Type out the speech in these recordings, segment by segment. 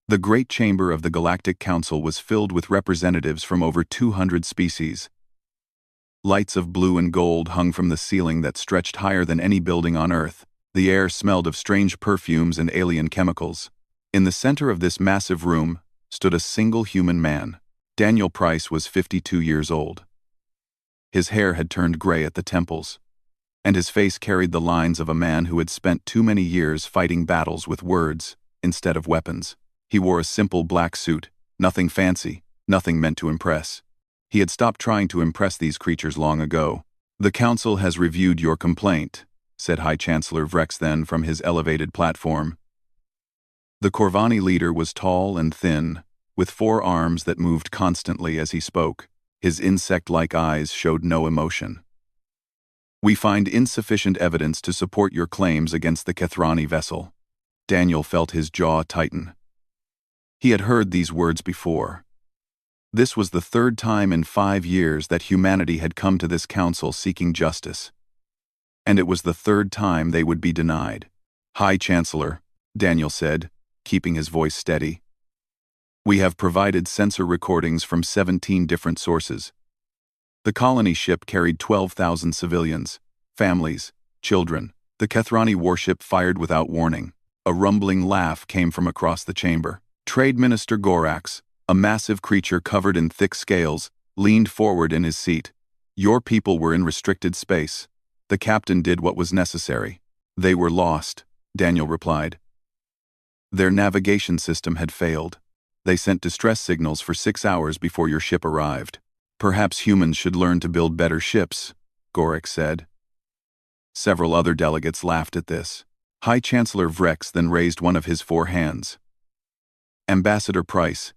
The Great Chamber of the Galactic Council was filled with representatives from over 200 species. Lights of blue and gold hung from the ceiling that stretched higher than any building on Earth. The air smelled of strange perfumes and alien chemicals. In the center of this massive room stood a single human man. Daniel Price was 52 years old. His hair had turned gray at the temples, and his face carried the lines of a man who had spent too many years fighting battles with words instead of weapons. He wore a simple black suit, nothing fancy, nothing meant to impress. He had stopped trying to impress these creatures long ago. "The Council has reviewed your complaint," said High Chancellor Vrex then from his elevated platform. The Corvani leader was tall and thin, with 4 arms that moved constantly as he spoke. His insect-like eyes showed no emotion. "We find insufficient evidence to support your claims against the Kethrani vessel." Daniel felt his jaw tighten. He had heard these words before. This was the 3rd time in 5 years that humanity had come to this council seeking justice. And it was the 3rd time they would be denied. "High Chancellor," Daniel said, keeping his voice steady, "we have provided sensor recordings from 17 different sources. The colony ship carried 12,000 civilians, families, children. The Kethrani warship fired without warning." A rumbling laugh came from across the chamber. Trade Minister Gorax, a massive creature covered in thick scales, leaned forward in his seat. "Your people were in restricted space. The captain did what was necessary." "They were lost," Daniel replied. "Their navigation system had failed. They sent distress signals for 6 hours before your ship arrived." "Perhaps humans should learn to build better ships," Gorax said. Several other delegates laughed at this. High Chancellor Vrex then raised one of his 4 hands. "Ambassador Price,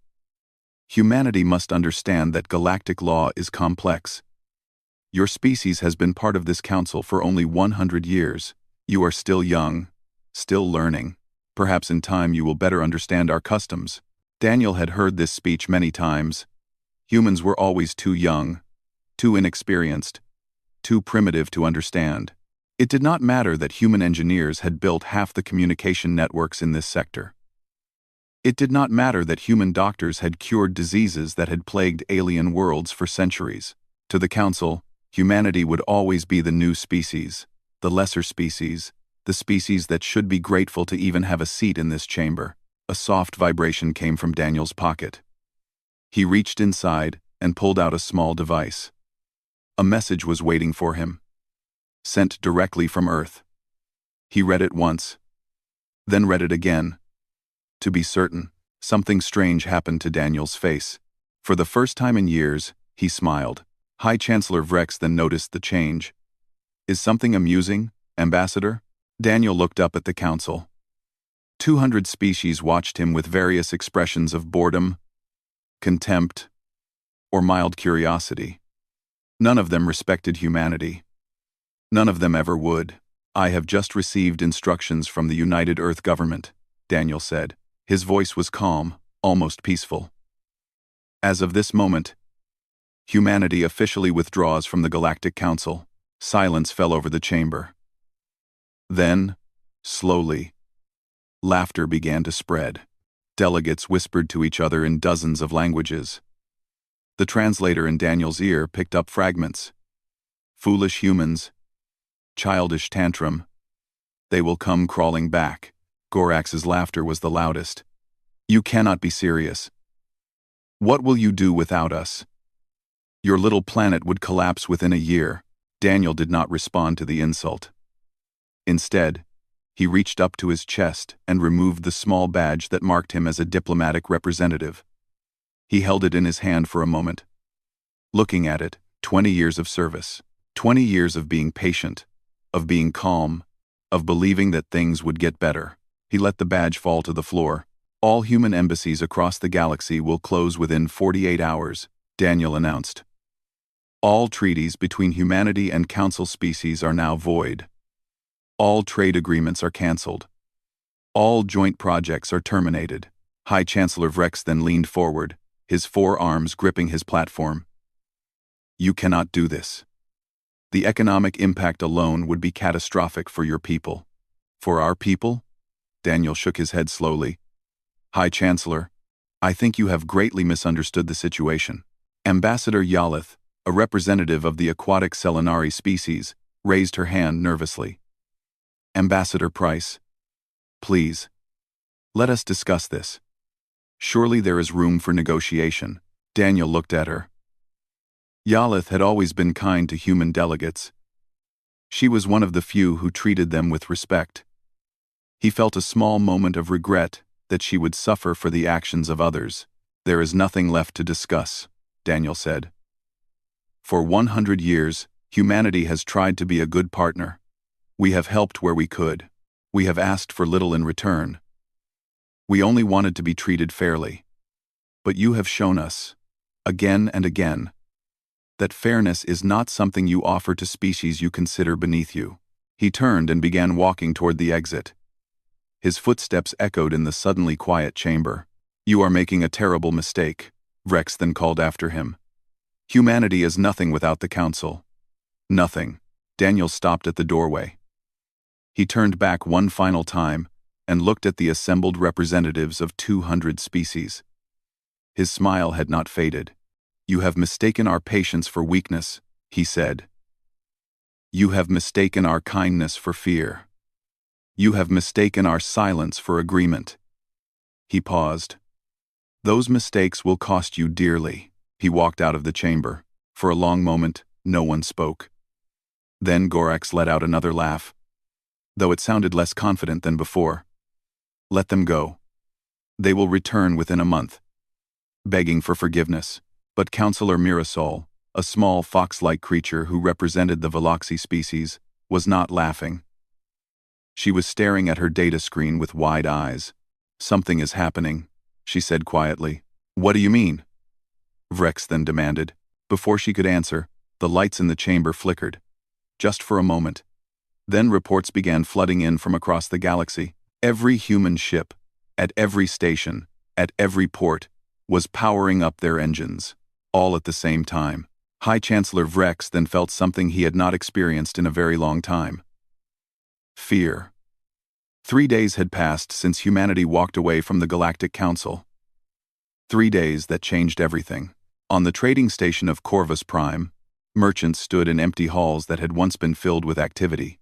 humanity must understand that galactic law is complex. Your species has been part of this council for only 100 years. You are still young, still learning. Perhaps in time you will better understand our customs." Daniel had heard this speech many times. Humans were always too young, too inexperienced, too primitive to understand. It did not matter that human engineers had built half the communication networks in this sector. It did not matter that human doctors had cured diseases that had plagued alien worlds for centuries. To the Council, humanity would always be the new species, the lesser species, the species that should be grateful to even have a seat in this chamber. A soft vibration came from Daniel's pocket. He reached inside and pulled out a small device. A message was waiting for him, sent directly from Earth. He read it once, then read it again. To be certain, something strange happened to Daniel's face. For the first time in years, he smiled. High Chancellor Vrex then noticed the change. "Is something amusing, Ambassador?" Daniel looked up at the council. 200 species watched him with various expressions of boredom, contempt, or mild curiosity. None of them respected humanity. None of them ever would. "I have just received instructions from the United Earth government," Daniel said. His voice was calm, almost peaceful. "As of this moment, humanity officially withdraws from the Galactic Council." Silence fell over the chamber. Then, slowly, laughter began to spread. Delegates whispered to each other in dozens of languages. The translator in Daniel's ear picked up fragments. "Foolish humans. Childish tantrum. They will come crawling back." Gorax's laughter was the loudest. "You cannot be serious. What will you do without us? Your little planet would collapse within a year." Daniel did not respond to the insult. Instead, he reached up to his chest and removed the small badge that marked him as a diplomatic representative. He held it in his hand for a moment. Looking at it, 20 years of service, 20 years of being patient, of being calm, of believing that things would get better. He let the badge fall to the floor. "All human embassies across the galaxy will close within 48 hours, Daniel announced. "All treaties between humanity and council species are now void. All trade agreements are cancelled. All joint projects are terminated." High Chancellor Vrex then leaned forward, his 4 arms gripping his platform. "You cannot do this. The economic impact alone would be catastrophic for your people." "For our people?" Daniel shook his head slowly. High Chancellor, I think you have greatly misunderstood the situation. Ambassador Yalith, a representative of the aquatic Selenari species, raised her hand nervously. Ambassador Price, please, let us discuss this. Surely there is room for negotiation. Daniel looked at her. Yalith had always been kind to human delegates. She was one of the few who treated them with respect. He felt a small moment of regret that she would suffer for the actions of others. There is nothing left to discuss, Daniel said. For 100 years, humanity has tried to be a good partner. We have helped where we could. We have asked for little in return. We only wanted to be treated fairly. But you have shown us, again and again, that fairness is not something you offer to species you consider beneath you. He turned and began walking toward the exit. His footsteps echoed in the suddenly quiet chamber. You are making a terrible mistake, Rex then called after him. Humanity is nothing without the Council. Nothing. Daniel stopped at the doorway. He turned back one final time and looked at the assembled representatives of 200 species. His smile had not faded. You have mistaken our patience for weakness, he said. You have mistaken our kindness for fear. You have mistaken our silence for agreement. He paused. Those mistakes will cost you dearly. He walked out of the chamber. For a long moment, no one spoke. Then Gorax let out another laugh, though it sounded less confident than before. Let them go. They will return within a month, begging for forgiveness. But Counselor Mirasol, a small fox-like creature who represented the Veloxy species, was not laughing. She was staring at her data screen with wide eyes. Something is happening, she said quietly. What do you mean? Vrex then demanded. Before she could answer, the lights in the chamber flickered. Just for a moment. Then reports began flooding in from across the galaxy. Every human ship, at every station, at every port, was powering up their engines, all at the same time. High Chancellor Vrex then felt something he had not experienced in a very long time. Fear. 3 days had passed since humanity walked away from the Galactic Council. 3 days that changed everything. On the trading station of Corvus Prime, merchants stood in empty halls that had once been filled with activity.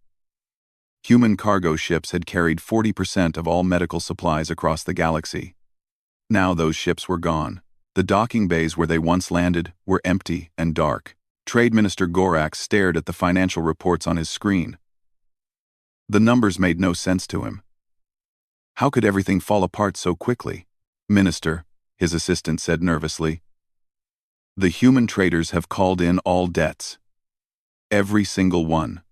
Human cargo ships had carried 40% of all medical supplies across the galaxy. Now those ships were gone. The docking bays where they once landed were empty and dark. Trade Minister Gorax stared at the financial reports on his screen. The numbers made no sense to him. How could everything fall apart so quickly? Minister, his assistant said nervously. The human traders have called in all debts. Every single one.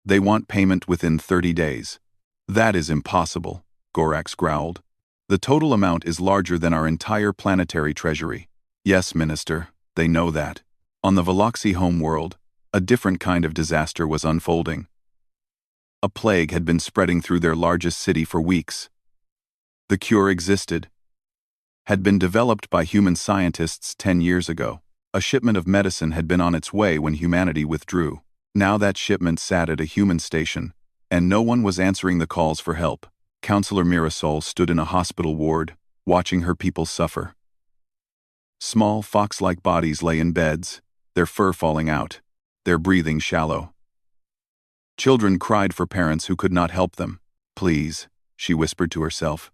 They want payment within 30 days. That is impossible, Gorax growled. The total amount is larger than our entire planetary treasury. Yes, Minister, they know that. On the Veloxy homeworld, a different kind of disaster was unfolding. A plague had been spreading through their largest city for weeks. The cure existed. Had been developed by human scientists 10 years ago. A shipment of medicine had been on its way when humanity withdrew. Now that shipment sat at a human station, and no one was answering the calls for help. Counselor Mirasol stood in a hospital ward, watching her people suffer. Small fox-like bodies lay in beds, their fur falling out, their breathing shallow. Children cried for parents who could not help them. Please, she whispered to herself.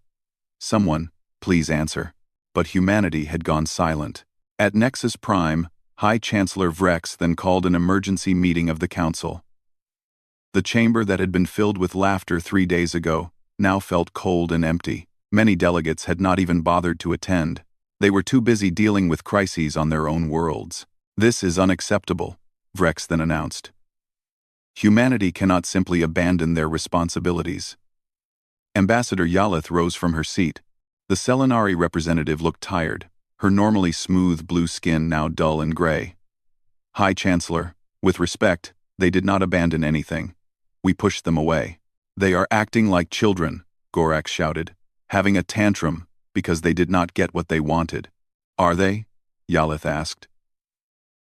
Someone, please answer. But humanity had gone silent. At Nexus Prime, High Chancellor Vrex then called an emergency meeting of the Council. The chamber that had been filled with laughter 3 days ago now felt cold and empty. Many delegates had not even bothered to attend. They were too busy dealing with crises on their own worlds. This is unacceptable, Vrex then announced. Humanity cannot simply abandon their responsibilities. Ambassador Yalith rose from her seat. The Selenari representative looked tired, her normally smooth blue skin now dull and gray. High Chancellor, with respect, they did not abandon anything. We pushed them away. They are acting like children, Gorax shouted, having a tantrum because they did not get what they wanted. Are they? Yalith asked.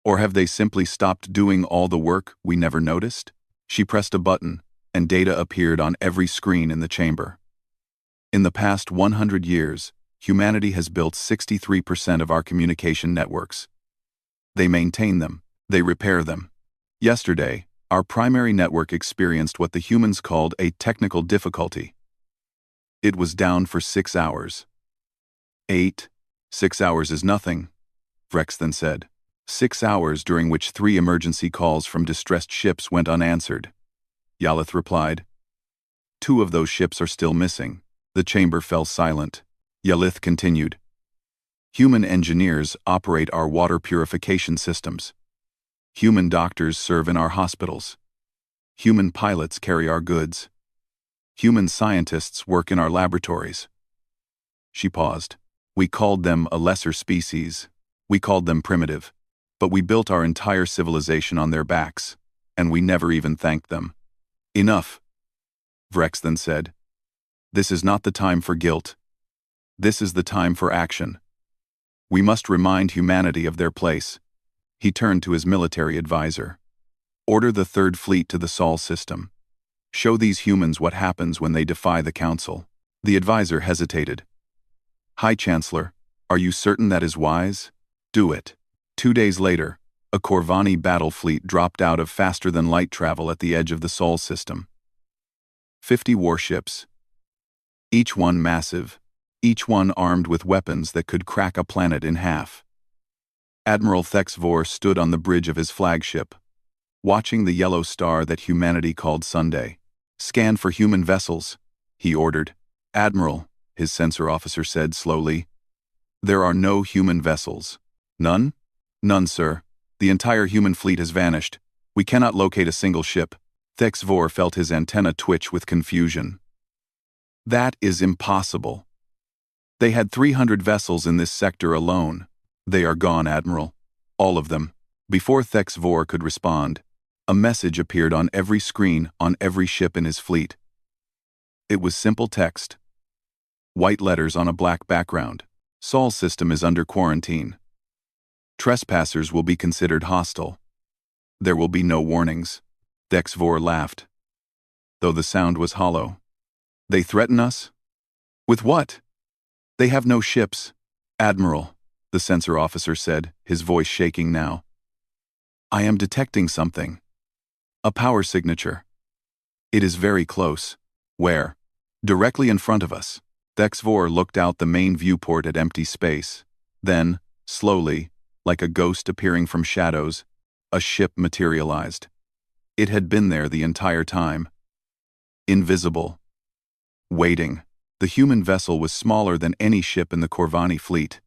Or have they simply stopped doing all the work we never noticed? She pressed a button, and data appeared on every screen in the chamber. In the past 100 years, humanity has built 63% of our communication networks. They maintain them. They repair them. Yesterday, our primary network experienced what the humans called a technical difficulty. It was down for 6 hours. 6 hours is nothing, Vrex then said. 6 hours during which 3 emergency calls from distressed ships went unanswered. Yalith replied. 2 of those ships are still missing. The chamber fell silent. Yalith continued. Human engineers operate our water purification systems. Human doctors serve in our hospitals. Human pilots carry our goods. Human scientists work in our laboratories. She paused. We called them a lesser species. We called them primitive. But we built our entire civilization on their backs, and we never even thanked them. Enough, Vrex then said. This is not the time for guilt. This is the time for action. We must remind humanity of their place. He turned to his military advisor. Order the Third Fleet to the Sol system. Show these humans what happens when they defy the Council. The advisor hesitated. High Chancellor, are you certain that is wise? Do it. 2 days later, a Corvani battle fleet dropped out of faster-than-light travel at the edge of the Sol system. 50 warships. Each one massive, each one armed with weapons that could crack a planet in half. Admiral Thex Vor stood on the bridge of his flagship, watching the yellow star that humanity called Sunday. Scan for human vessels, he ordered. Admiral, his sensor officer said slowly. There are no human vessels. None? None, sir. The entire human fleet has vanished. We cannot locate a single ship. Thex Vor felt his antenna twitch with confusion. That is impossible. They had 300 vessels in this sector alone. They are gone, Admiral. All of them. Before Thex Vor could respond, a message appeared on every screen on every ship in his fleet. It was simple text. White letters on a black background. Sol system is under quarantine. Trespassers will be considered hostile. There will be no warnings. Thex Vor laughed, though the sound was hollow. They threaten us? With what? They have no ships. Admiral, the sensor officer said, his voice shaking now. I am detecting something. A power signature. It is very close. Where? Directly in front of us. Thex Vor looked out the main viewport at empty space. Then, slowly, like a ghost appearing from shadows, a ship materialized. It had been there the entire time. Invisible. Waiting. The human vessel was smaller than any ship in the Corvani fleet.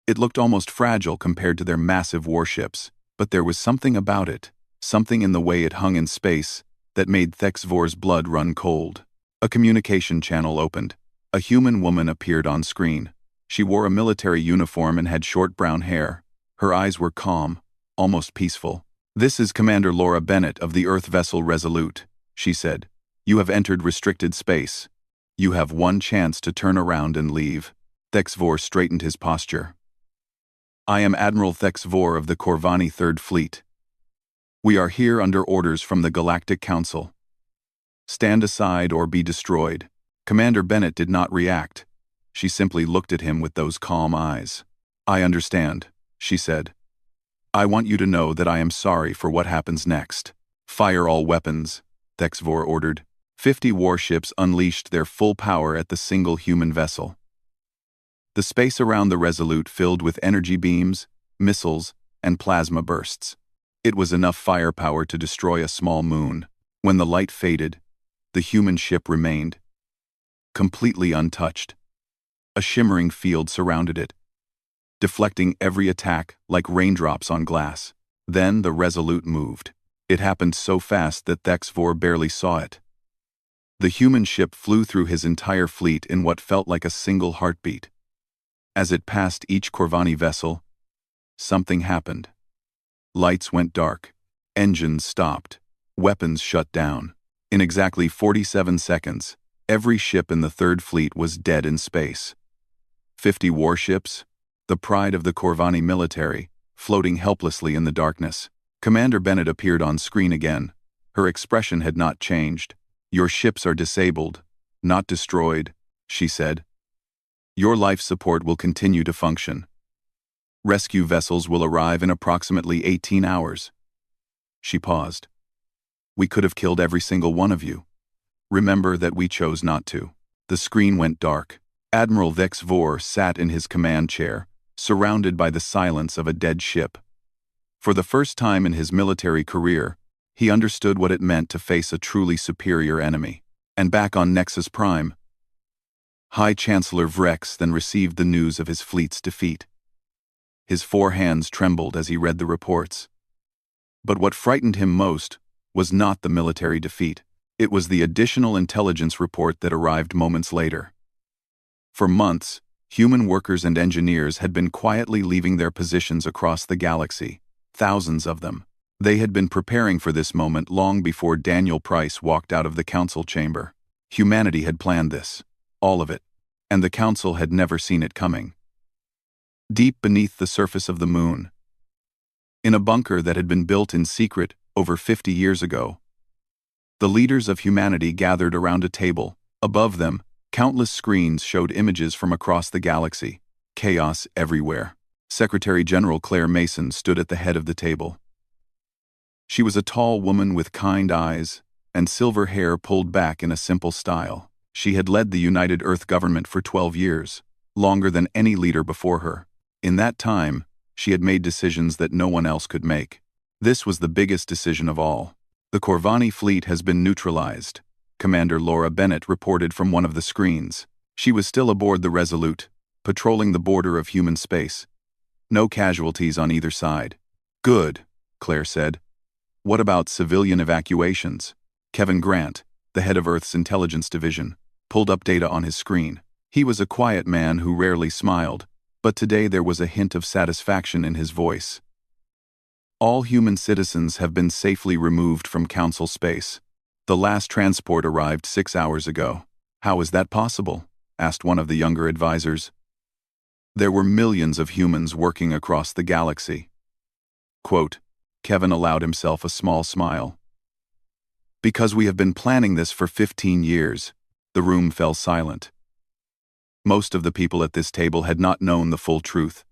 It looked almost fragile compared to their massive warships, but there was something about it, something in the way it hung in space, that made Thex Vor's blood run cold. A communication channel opened. A human woman appeared on screen. She wore a military uniform and had short brown hair. Her eyes were calm, almost peaceful. This is Commander Laura Bennett of the Earth vessel Resolute, she said. You have entered restricted space. You have one chance to turn around and leave. Thex Vor straightened his posture. I am Admiral Thex Vor of the Corvani Third Fleet. We are here under orders from the Galactic Council. Stand aside or be destroyed. Commander Bennett did not react. She simply looked at him with those calm eyes. I understand, she said. I want you to know that I am sorry for what happens next. Fire all weapons, Thex Vor ordered. 50 warships unleashed their full power at the single human vessel. The space around the Resolute filled with energy beams, missiles, and plasma bursts. It was enough firepower to destroy a small moon. When the light faded, the human ship remained, completely untouched. A shimmering field surrounded it, deflecting every attack like raindrops on glass. Then the Resolute moved. It happened so fast that Thex Vor barely saw it. The human ship flew through his entire fleet in what felt like a single heartbeat. As it passed each Corvani vessel, something happened. Lights went dark, engines stopped, weapons shut down. In exactly 47 seconds, every ship in the Third Fleet was dead in space. 50 warships, the pride of the Corvani military, floating helplessly in the darkness. Commander Bennett appeared on screen again. Her expression had not changed. Your ships are disabled, not destroyed, she said. Your life support will continue to function. Rescue vessels will arrive in approximately 18 hours. She paused. We could have killed every single one of you. Remember that we chose not to. The screen went dark. Admiral Vex Vor sat in his command chair, surrounded by the silence of a dead ship. For the first time in his military career, he understood what it meant to face a truly superior enemy. And back on Nexus Prime, High Chancellor Vrex then received the news of his fleet's defeat. His 4 hands trembled as he read the reports. But what frightened him most was not the military defeat. It was the additional intelligence report that arrived moments later. For months, human workers and engineers had been quietly leaving their positions across the galaxy, thousands of them. They had been preparing for this moment long before Daniel Price walked out of the council chamber. Humanity had planned this, all of it, and the council had never seen it coming. Deep beneath the surface of the moon, in a bunker that had been built in secret over 50 years ago, the leaders of humanity gathered around a table. Above them, countless screens showed images from across the galaxy. Chaos everywhere. Secretary General Claire Mason stood at the head of the table. She was a tall woman with kind eyes and silver hair pulled back in a simple style. She had led the United Earth government for 12 years, longer than any leader before her. In that time, she had made decisions that no one else could make. This was the biggest decision of all. The Corvani fleet has been neutralized, Commander Laura Bennett reported from one of the screens. She was still aboard the Resolute, patrolling the border of human space. No casualties on either side. Good, Claire said. What about civilian evacuations? Kevin Grant, the head of Earth's intelligence division, pulled up data on his screen. He was a quiet man who rarely smiled, but today there was a hint of satisfaction in his voice. All human citizens have been safely removed from Council space. The last transport arrived 6 hours ago. How is that possible? Asked one of the younger advisors. There were millions of humans working across the galaxy. Quote, Kevin allowed himself a small smile. Because we have been planning this for 15 years, the room fell silent. Most of the people at this table had not known the full truth.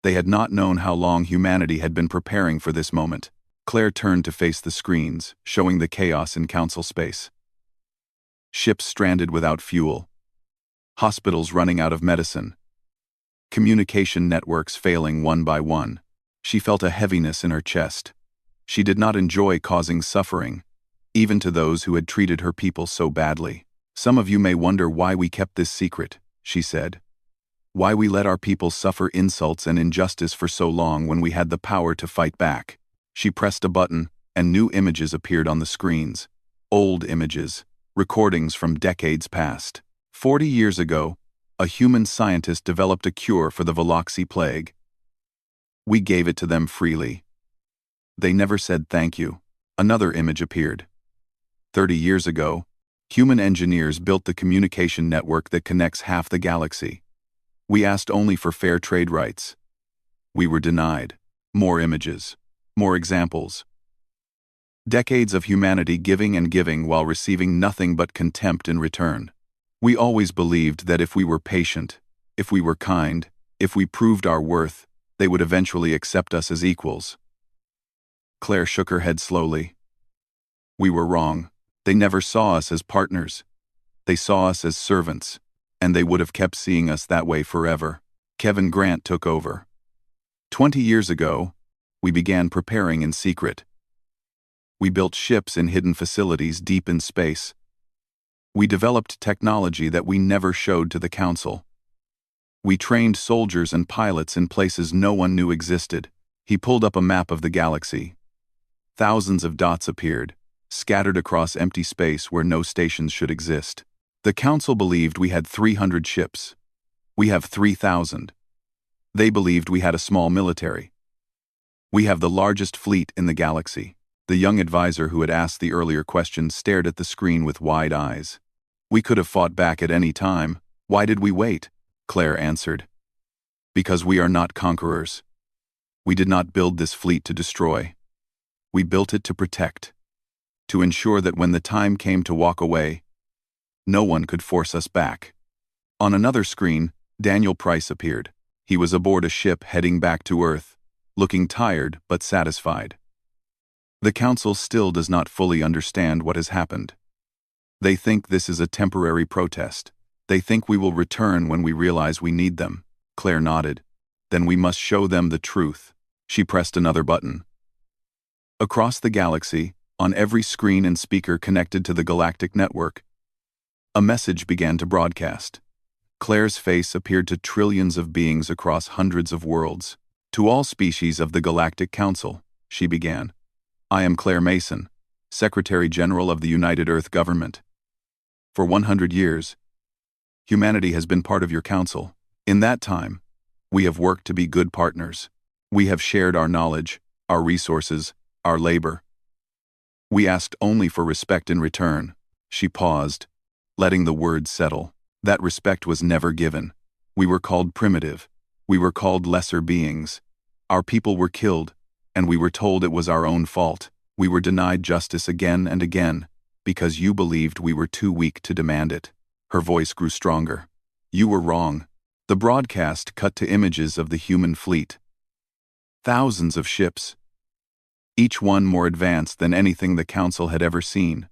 They had not known how long humanity had been preparing for this moment. Claire turned to face the screens, showing the chaos in council space. Ships stranded without fuel. Hospitals running out of medicine. Communication networks failing one by one. She felt a heaviness in her chest. She did not enjoy causing suffering, even to those who had treated her people so badly. Some of you may wonder why we kept this secret, she said. Why we let our people suffer insults and injustice for so long when we had the power to fight back. She pressed a button, and new images appeared on the screens. Old images, recordings from decades past. 40 years ago, a human scientist developed a cure for the Veloxy plague. We gave it to them freely. They never said thank you. Another image appeared. 30 years ago, human engineers built the communication network that connects half the galaxy. We asked only for fair trade rights. We were denied. More images. More examples. Decades of humanity giving and giving while receiving nothing but contempt in return. We always believed that if we were patient, if we were kind, if we proved our worth, they would eventually accept us as equals. Claire shook her head slowly. We were wrong. They never saw us as partners. They saw us as servants, and they would have kept seeing us that way forever. Kevin Grant took over. 20 years ago, we began preparing in secret. We built ships in hidden facilities deep in space. We developed technology that we never showed to the Council. We trained soldiers and pilots in places no one knew existed. He pulled up a map of the galaxy. Thousands of dots appeared, scattered across empty space where no stations should exist. The Council believed we had 300 ships. We have 3,000. They believed we had a small military. We have the largest fleet in the galaxy. The young advisor who had asked the earlier question stared at the screen with wide eyes. We could have fought back at any time. Why did we wait? Claire answered. Because we are not conquerors. We did not build this fleet to destroy. We built it to protect. To ensure that when the time came to walk away, no one could force us back. On another screen, Daniel Price appeared. He was aboard a ship heading back to Earth, looking tired but satisfied. The Council still does not fully understand what has happened. They think this is a temporary protest. They think we will return when we realize we need them. Claire nodded. Then we must show them the truth. She pressed another button. Across the galaxy, on every screen and speaker connected to the galactic network, a message began to broadcast. Claire's face appeared to trillions of beings across hundreds of worlds. To all species of the Galactic Council, she began. I am Claire Mason, Secretary General of the United Earth Government. For 100 years, humanity has been part of your council. In that time, we have worked to be good partners. We have shared our knowledge, our resources, our labor. We asked only for respect in return. She paused, letting the words settle. That respect was never given. We were called primitive. We were called lesser beings. Our people were killed, and we were told it was our own fault. We were denied justice again and again, because you believed we were too weak to demand it. Her voice grew stronger. You were wrong. The broadcast cut to images of the human fleet. Thousands of ships, each one more advanced than anything the Council had ever seen.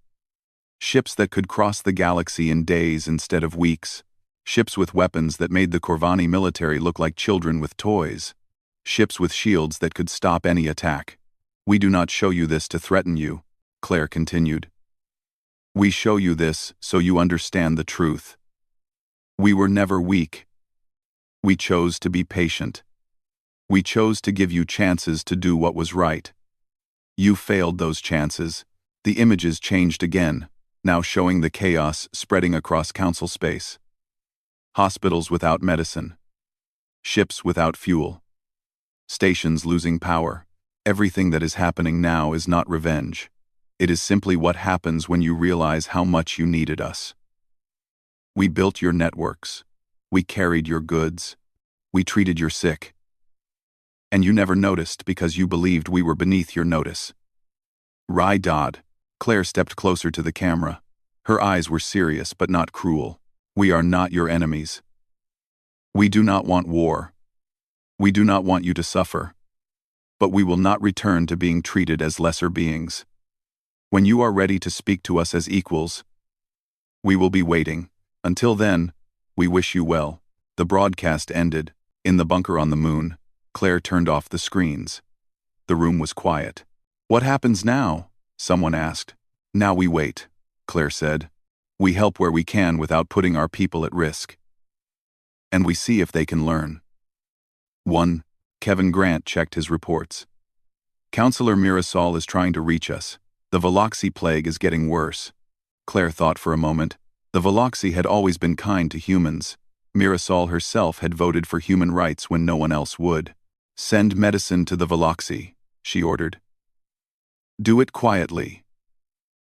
Ships that could cross the galaxy in days instead of weeks. Ships with weapons that made the Corvani military look like children with toys. Ships with shields that could stop any attack. We do not show you this to threaten you, Claire continued. We show you this so you understand the truth. We were never weak. We chose to be patient. We chose to give you chances to do what was right. You failed those chances. The images changed again, now showing the chaos spreading across Council space. Hospitals without medicine. Ships without fuel. Stations losing power. Everything that is happening now is not revenge. It is simply what happens when you realize how much you needed us. We built your networks. We carried your goods. We treated your sick. And you never noticed because you believed we were beneath your notice. Rye Dodd. Claire stepped closer to the camera. Her eyes were serious but not cruel. We are not your enemies. We do not want war. We do not want you to suffer. But we will not return to being treated as lesser beings. When you are ready to speak to us as equals, we will be waiting. Until then, we wish you well. The broadcast ended. In the bunker on the moon, Claire turned off the screens. The room was quiet. What happens now? Someone asked. Now we wait, Claire said. We help where we can without putting our people at risk. And we see if they can learn. 1. Kevin Grant checked his reports. Counselor Mirasol is trying to reach us. The Veloxy plague is getting worse. Claire thought for a moment. The Veloxy had always been kind to humans. Mirasol herself had voted for human rights when no one else would. Send medicine to the Veloxy, she ordered. Do it quietly.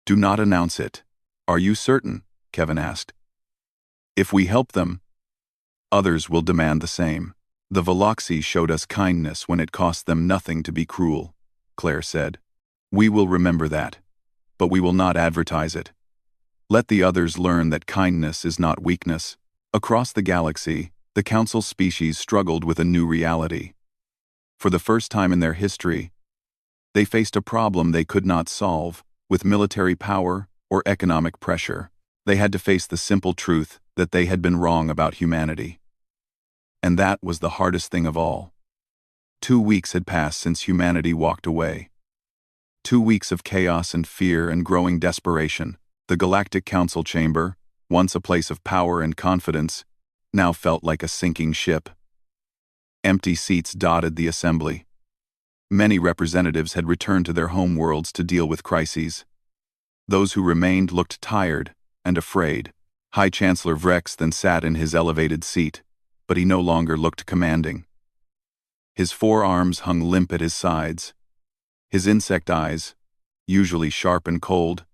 Do not announce it. Are you certain? Kevin asked. If we help them, others will demand the same. The Veloxy showed us kindness when it cost them nothing to be cruel, Claire said. We will remember that, but we will not advertise it. Let the others learn that kindness is not weakness. Across the galaxy, the Council species struggled with a new reality. For the first time in their history, they faced a problem they could not solve with military power or economic pressure. They had to face the simple truth that they had been wrong about humanity. And that was the hardest thing of all. 2 weeks had passed since humanity walked away. 2 weeks of chaos and fear and growing desperation. The Galactic Council chamber, once a place of power and confidence, now felt like a sinking ship. Empty seats dotted the assembly. Many representatives had returned to their home worlds to deal with crises. Those who remained looked tired and afraid. High Chancellor Vrex then sat in his elevated seat, but he no longer looked commanding. His forearms hung limp at his sides. His insect eyes, usually sharp and cold,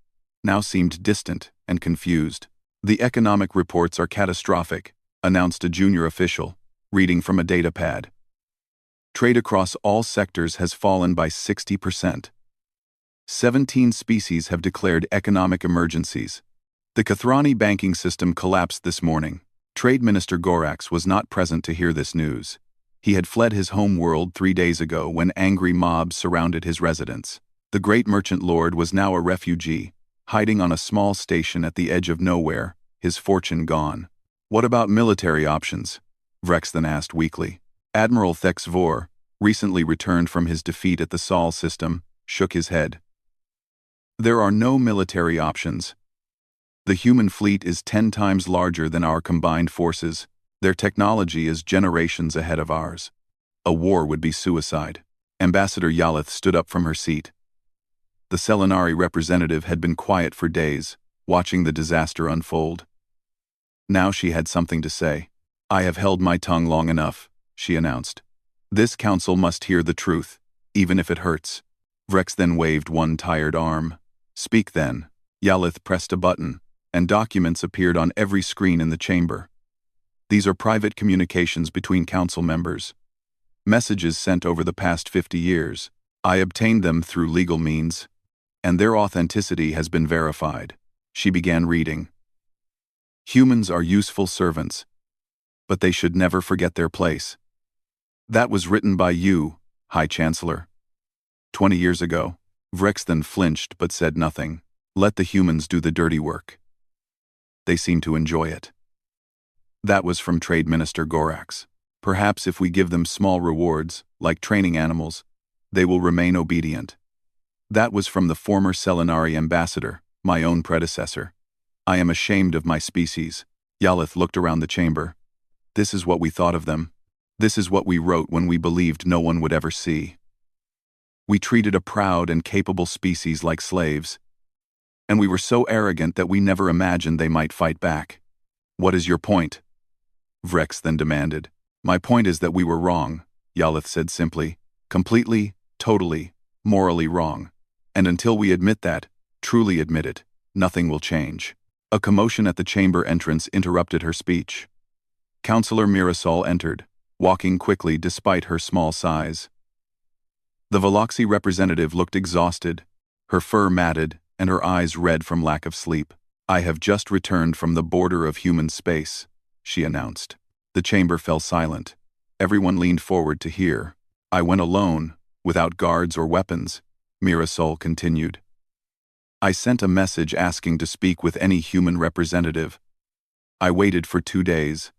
now seemed distant and confused. The economic reports are catastrophic, announced a junior official, reading from a data pad. Trade across all sectors has fallen by 60%. 17 species have declared economic emergencies. The Kathrani banking system collapsed this morning. Trade Minister Gorax was not present to hear this news. He had fled his home world 3 days ago when angry mobs surrounded his residence. The great merchant lord was now a refugee, hiding on a small station at the edge of nowhere, his fortune gone. "What about military options?" Vrex then asked weakly. Admiral Thex Vor, recently returned from his defeat at the Sol system, shook his head. "There are no military options. The human fleet is 10 times larger than our combined forces. Their technology is generations ahead of ours. A war would be suicide." Ambassador Yalith stood up from her seat. The Selenari representative had been quiet for days, watching the disaster unfold. Now she had something to say. "I have held my tongue long enough," she announced. "This council must hear the truth, even if it hurts." Vrex then waved one tired arm. "Speak then." Yalith pressed a button, and documents appeared on every screen in the chamber. These are private communications between council members. Messages sent over the past 50 years. I obtained them through legal means, and their authenticity has been verified. She began reading. "Humans are useful servants, but they should never forget their place. That was written by you, High Chancellor. 20 years ago." Vrex then flinched but said nothing. "Let the humans do the dirty work. They seem to enjoy it." That was from Trade Minister Gorax. "Perhaps if we give them small rewards, like training animals, they will remain obedient." That was from the former Selenari ambassador, my own predecessor. "I am ashamed of my species." Yalith looked around the chamber. "This is what we thought of them. This is what we wrote when we believed no one would ever see. We treated a proud and capable species like slaves, and we were so arrogant that we never imagined they might fight back." "What is your point?" Vrex then demanded. "My point is that we were wrong," Yalith said simply. "Completely, totally, morally wrong. And until we admit that, truly admit it, nothing will change." A commotion at the chamber entrance interrupted her speech. Councillor Mirasol entered, walking quickly despite her small size. The Veloxy representative looked exhausted, her fur matted, and her eyes red from lack of sleep. "I have just returned from the border of human space," she announced. The chamber fell silent. Everyone leaned forward to hear. "I went alone, without guards or weapons," Mirasol continued. "I sent a message asking to speak with any human representative. I waited for 2 days.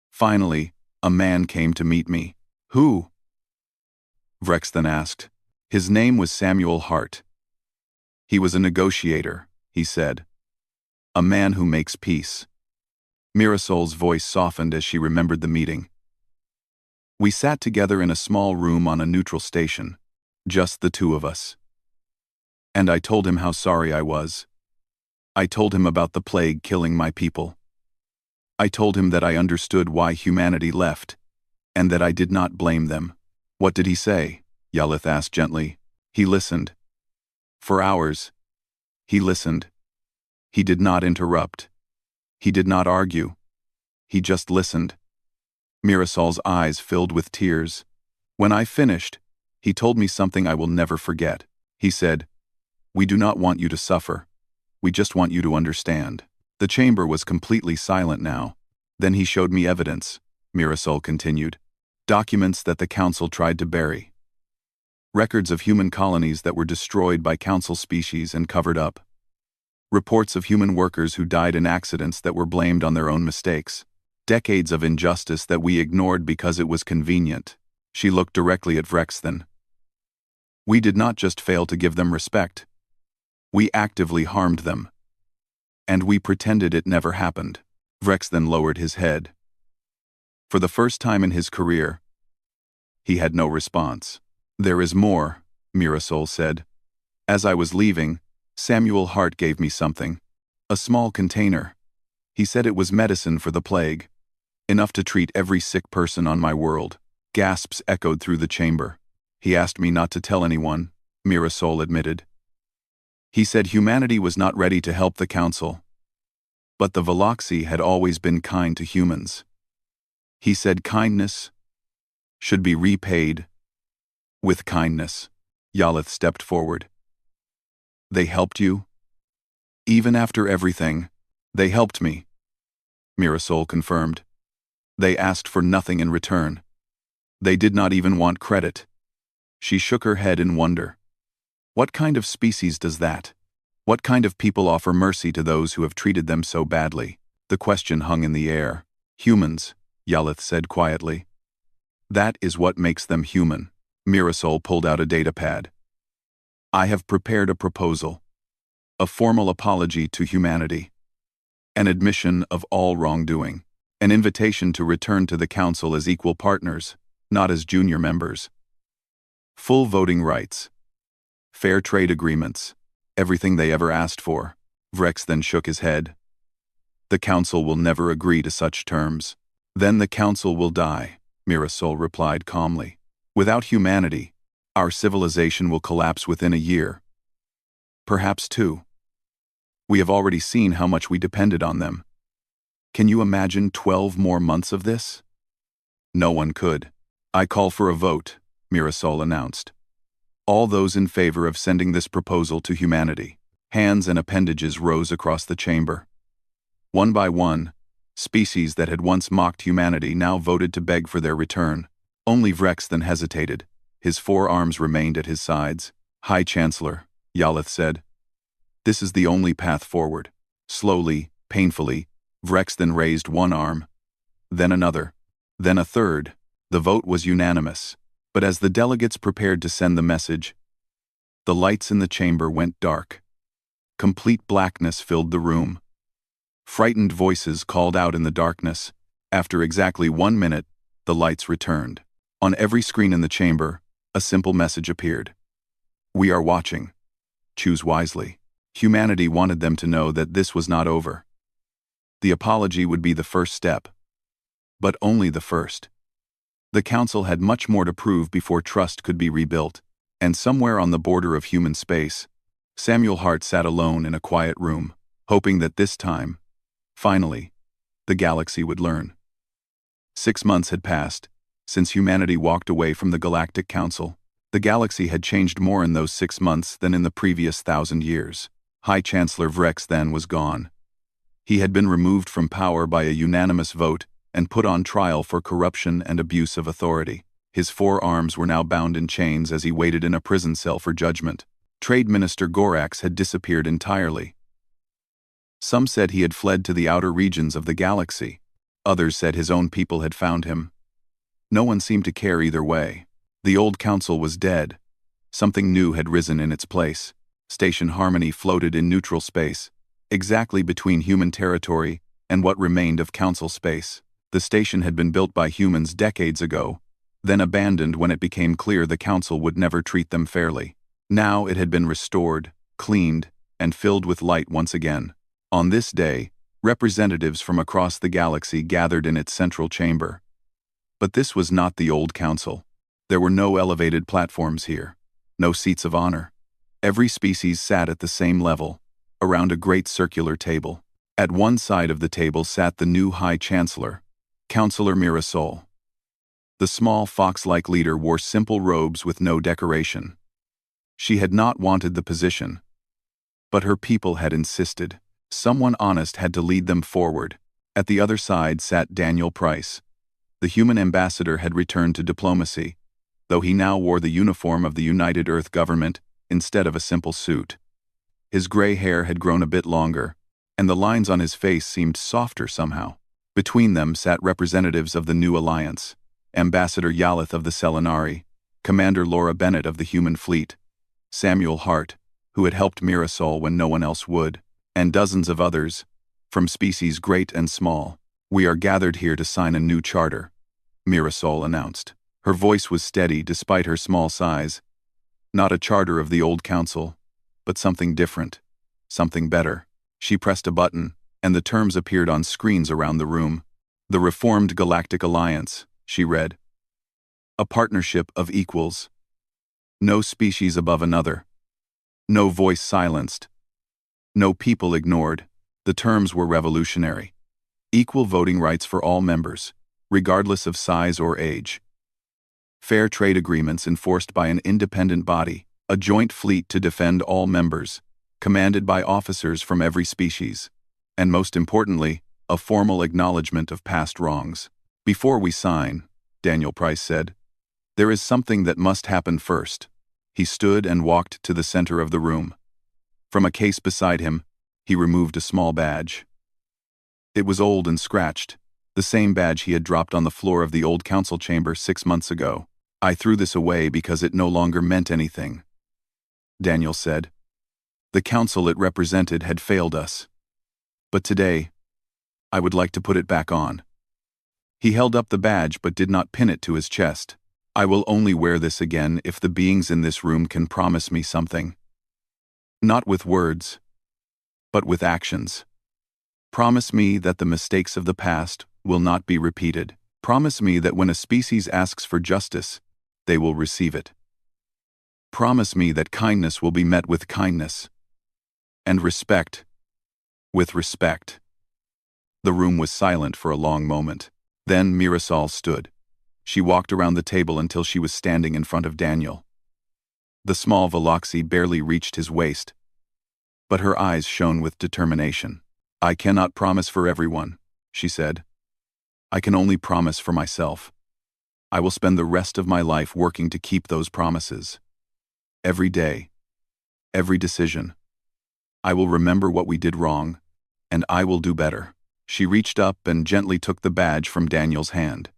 Finally, a man came to meet me." "Who?" Vrex then asked. "His name was Samuel Hart. He was a negotiator," he said. "A man who makes peace." Mirasol's voice softened as she remembered the meeting. "We sat together in a small room on a neutral station, just the two of us. And I told him how sorry I was. I told him about the plague killing my people. I told him that I understood why humanity left, and that I did not blame them." "What did he say?" Yalith asked gently. "He listened. For hours. He listened. He did not interrupt. He did not argue. He just listened." Mirasol's eyes filled with tears. "When I finished, he told me something I will never forget. He said, 'We do not want you to suffer. We just want you to understand.'" The chamber was completely silent now. "Then he showed me evidence," Mirasol continued. "Documents that the council tried to bury. Records of human colonies that were destroyed by council species and covered up. Reports of human workers who died in accidents that were blamed on their own mistakes. Decades of injustice that we ignored because it was convenient." She looked directly at Vrexthen. "We did not just fail to give them respect. We actively harmed them. And we pretended it never happened." Vrexthen lowered his head. For the first time in his career, he had no response. "There is more," Mirasol said. "As I was leaving, Samuel Hart gave me something. A small container. He said it was medicine for the plague. Enough to treat every sick person on my world." Gasps echoed through the chamber. "He asked me not to tell anyone," Mirasol admitted. "He said humanity was not ready to help the council. But the Veloxy had always been kind to humans. He said kindness should be repaid with kindness." Yalith stepped forward. "They helped you?" "Even after everything, they helped me. Mirasol confirmed. They asked for nothing in return. They did not even want credit. She shook her head in wonder. What kind of species does that? What kind of people offer mercy to those who have treated them so badly? The question hung in the air. Humans, Yalith said quietly. That is what makes them human. Mirasol pulled out a datapad. I have prepared a proposal. A formal apology to humanity. An admission of all wrongdoing. An invitation to return to the Council as equal partners, not as junior members. Full voting rights. Fair trade agreements. Everything they ever asked for. Vrex then shook his head. The Council will never agree to such terms. Then the Council will die, Mirasol replied calmly. Without humanity, our civilization will collapse within a year. Perhaps 2. We have already seen how much we depended on them. Can you imagine 12 more months of this? No one could. I call for a vote, Mirasol announced. All those in favor of sending this proposal to humanity. Hands and appendages rose across the chamber. One by one, species that had once mocked humanity now voted to beg for their return. Only Vrex then hesitated. His 4 arms remained at his sides. High Chancellor, Yalith said. This is the only path forward. Slowly, painfully, Vrex then raised 1 arm. Then another. Then a third. The vote was unanimous. But as the delegates prepared to send the message, the lights in the chamber went dark. Complete blackness filled the room. Frightened voices called out in the darkness. After exactly 1 minute, the lights returned. On every screen in the chamber, a simple message appeared. We are watching. Choose wisely. Humanity wanted them to know that this was not over. The apology would be the first step. But only the first. The Council had much more to prove before trust could be rebuilt, and somewhere on the border of human space, Samuel Hart sat alone in a quiet room, hoping that this time, finally, the galaxy would learn. 6 months had passed since humanity walked away from the Galactic Council. The galaxy had changed more in those 6 months than in the previous 1,000 years. High Chancellor Vrex then was gone. He had been removed from power by a unanimous vote and put on trial for corruption and abuse of authority. His 4 arms were now bound in chains as he waited in a prison cell for judgment. Trade Minister Gorax had disappeared entirely. Some said he had fled to the outer regions of the galaxy. Others said his own people had found him. No one seemed to care either way. The old council was dead. Something new had risen in its place. Station Harmony floated in neutral space, exactly between human territory and what remained of council space. The station had been built by humans decades ago, then abandoned when it became clear the council would never treat them fairly. Now it had been restored, cleaned, and filled with light once again. On this day, representatives from across the galaxy gathered in its central chamber. But this was not the old council. There were no elevated platforms here, no seats of honor. Every species sat at the same level, around a great circular table. At one side of the table sat the new High Chancellor, Councillor Mirasol. The small fox-like leader wore simple robes with no decoration. She had not wanted the position, but her people had insisted. Someone honest had to lead them forward. At the other side sat Daniel Price. The human ambassador had returned to diplomacy, though he now wore the uniform of the United Earth government instead of a simple suit. His gray hair had grown a bit longer, and the lines on his face seemed softer somehow. Between them sat representatives of the new alliance, Ambassador Yalith of the Selenari, Commander Laura Bennett of the Human Fleet, Samuel Hart, who had helped Mirasol when no one else would, and dozens of others, from species great and small. We are gathered here to sign a new charter, Mirasol announced. Her voice was steady despite her small size. Not a charter of the old council, but something different, something better. She pressed a button, and the terms appeared on screens around the room. The Reformed Galactic Alliance, she read. A partnership of equals. No species above another. No voice silenced. No people ignored. The terms were revolutionary. Equal voting rights for all members, regardless of size or age. Fair trade agreements enforced by an independent body, a joint fleet to defend all members, commanded by officers from every species. And most importantly, a formal acknowledgement of past wrongs. "Before we sign," Daniel Price said, "there is something that must happen first." He stood and walked to the center of the room. From a case beside him, he removed a small badge. It was old and scratched, the same badge he had dropped on the floor of the old council chamber 6 months ago. "I threw this away because it no longer meant anything," Daniel said. "The council it represented had failed us. But today, I would like to put it back on." He held up the badge but did not pin it to his chest. "I will only wear this again if the beings in this room can promise me something. Not with words, but with actions. Promise me that the mistakes of the past will not be repeated. Promise me that when a species asks for justice, they will receive it. Promise me that kindness will be met with kindness, and respect with respect." The room was silent for a long moment. Then Mirasol stood. She walked around the table until she was standing in front of Daniel. The small Veloxy barely reached his waist, but her eyes shone with determination. "I cannot promise for everyone," she said. "I can only promise for myself. I will spend the rest of my life working to keep those promises. Every day, every decision. I will remember what we did wrong, and I will do better." She reached up and gently took the badge from Daniel's hand.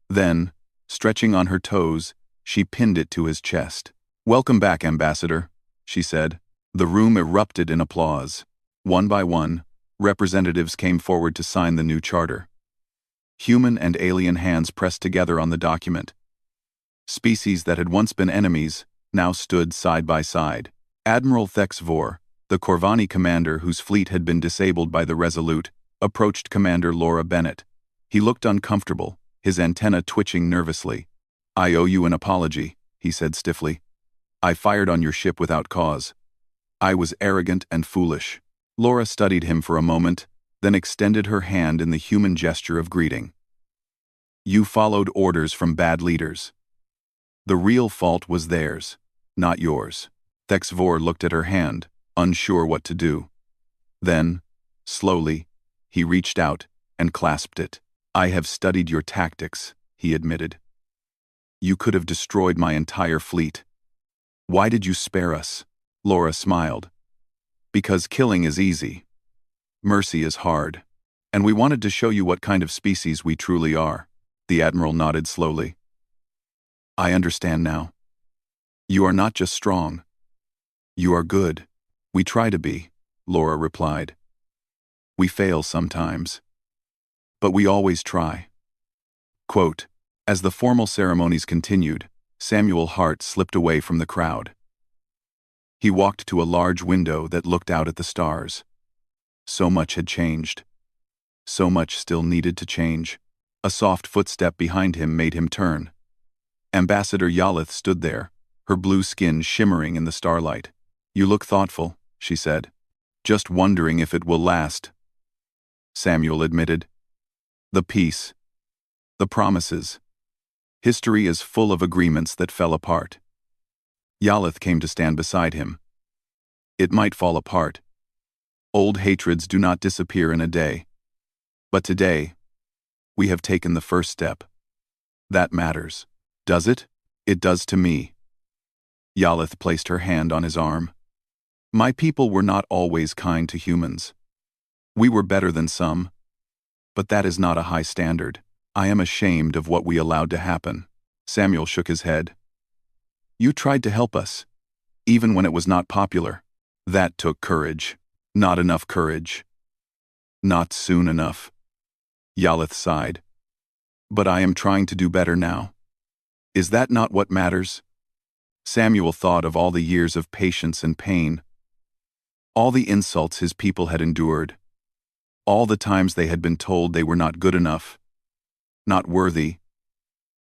Then, stretching on her toes, she pinned it to his chest. "Welcome back, Ambassador," she said. The room erupted in applause. One by one, representatives came forward to sign the new charter. Human and alien hands pressed together on the document. Species that had once been enemies now stood side by side. Admiral Thex Vor, the Corvani commander whose fleet had been disabled by the Resolute, approached Commander Laura Bennett. He looked uncomfortable, his antenna twitching nervously. "I owe you an apology," he said stiffly. "I fired on your ship without cause. I was arrogant and foolish." Laura studied him for a moment, then extended her hand in the human gesture of greeting. "You followed orders from bad leaders. The real fault was theirs, not yours." Thex Vor looked at her hand, unsure what to do. Then, slowly, he reached out and clasped it. "I have studied your tactics," he admitted. "You could have destroyed my entire fleet. Why did you spare us?" Laura smiled. "Because killing is easy. Mercy is hard. And we wanted to show you what kind of species we truly are." The Admiral nodded slowly. "I understand now. You are not just strong. You are good." "We try to be," Laura replied. "We fail sometimes. But we always try." Quote, as the formal ceremonies continued, Samuel Hart slipped away from the crowd. He walked to a large window that looked out at the stars. So much had changed. So much still needed to change. A soft footstep behind him made him turn. Ambassador Yalith stood there, her blue skin shimmering in the starlight. "You look thoughtful," she said. "Just wondering if it will last," Samuel admitted. "The peace. The promises. History is full of agreements that fell apart." Yalith came to stand beside him. "It might fall apart. Old hatreds do not disappear in a day. But today, we have taken the first step. That matters. Does it? It does to me." Yalith placed her hand on his arm. "My people were not always kind to humans. We were better than some. But that is not a high standard. I am ashamed of what we allowed to happen." Samuel shook his head. "You tried to help us, even when it was not popular. That took courage. Not enough courage. Not soon enough." Yalith sighed. "But I am trying to do better now. Is that not what matters?" Samuel thought of all the years of patience and pain, all the insults his people had endured, all the times they had been told they were not good enough, not worthy,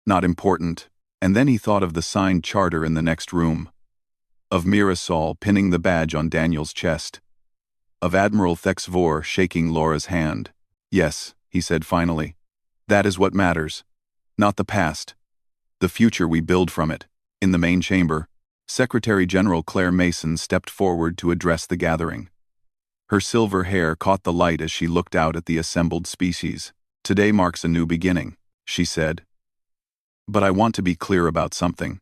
not important, and then he thought of the signed charter in the next room, of Mirasol pinning the badge on Daniel's chest, of Admiral Thex Vor shaking Laura's hand. "Yes," he said finally, "that is what matters, not the past, the future we build from it." In the main chamber, Secretary General Claire Mason stepped forward to address the gathering. Her silver hair caught the light as she looked out at the assembled species. "Today marks a new beginning," she said. "But I want to be clear about something.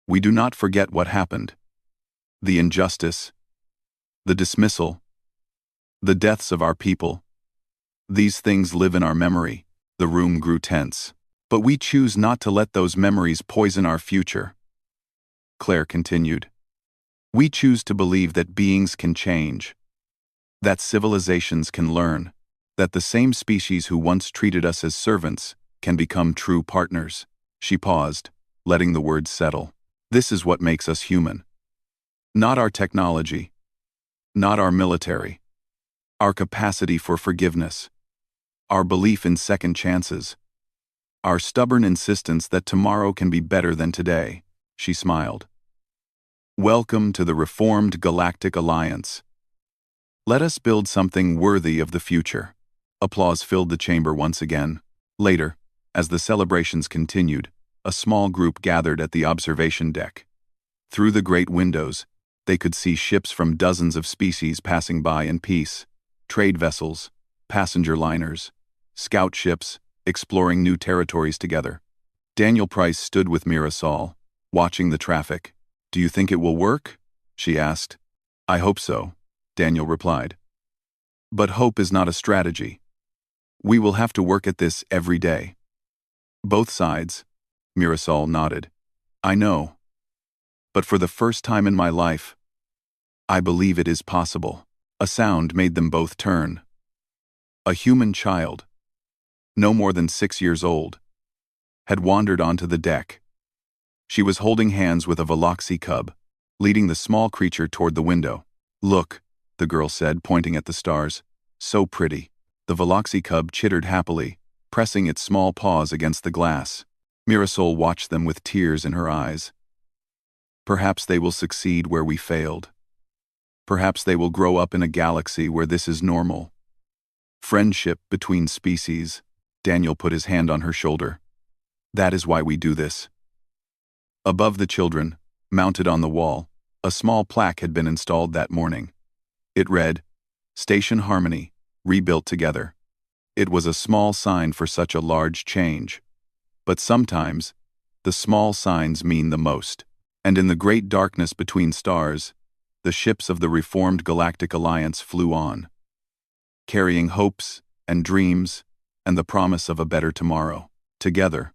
We do not forget what happened. The injustice, the dismissal, the deaths of our people. These things live in our memory." The room grew tense. "But we choose not to let those memories poison our future," Claire continued. "We choose to believe that beings can change, that civilizations can learn, that the same species who once treated us as servants can become true partners." She paused, letting the words settle. "This is what makes us human. Not our technology, not our military, our capacity for forgiveness, our belief in second chances, our stubborn insistence that tomorrow can be better than today." She smiled. "Welcome to the Reformed Galactic Alliance. Let us build something worthy of the future." Applause filled the chamber once again. Later, as the celebrations continued, a small group gathered at the observation deck. Through the great windows, they could see ships from dozens of species passing by in peace, trade vessels, passenger liners, scout ships, exploring new territories together. Daniel Price stood with Mirasol, watching the traffic. "Do you think it will work?" she asked. "I hope so," Daniel replied. "But hope is not a strategy. We will have to work at this every day." "Both sides," Mirasol nodded. "I know. But for the first time in my life, I believe it is possible." A sound made them both turn. A human child, no more than 6 years old, had wandered onto the deck. She was holding hands with a Veloxy cub, leading the small creature toward the window. "Look," the girl said, pointing at the stars. "So pretty." The Veloxy cub chittered happily, pressing its small paws against the glass. Mirasol watched them with tears in her eyes. "Perhaps they will succeed where we failed. Perhaps they will grow up in a galaxy where this is normal." "Friendship between species," Daniel put his hand on her shoulder. "That is why we do this." Above the children, mounted on the wall, a small plaque had been installed that morning. It read, "Station Harmony, rebuilt together." It was a small sign for such a large change. But sometimes, the small signs mean the most. And in the great darkness between stars, the ships of the Reformed Galactic Alliance flew on, carrying hopes and dreams and the promise of a better tomorrow. Together,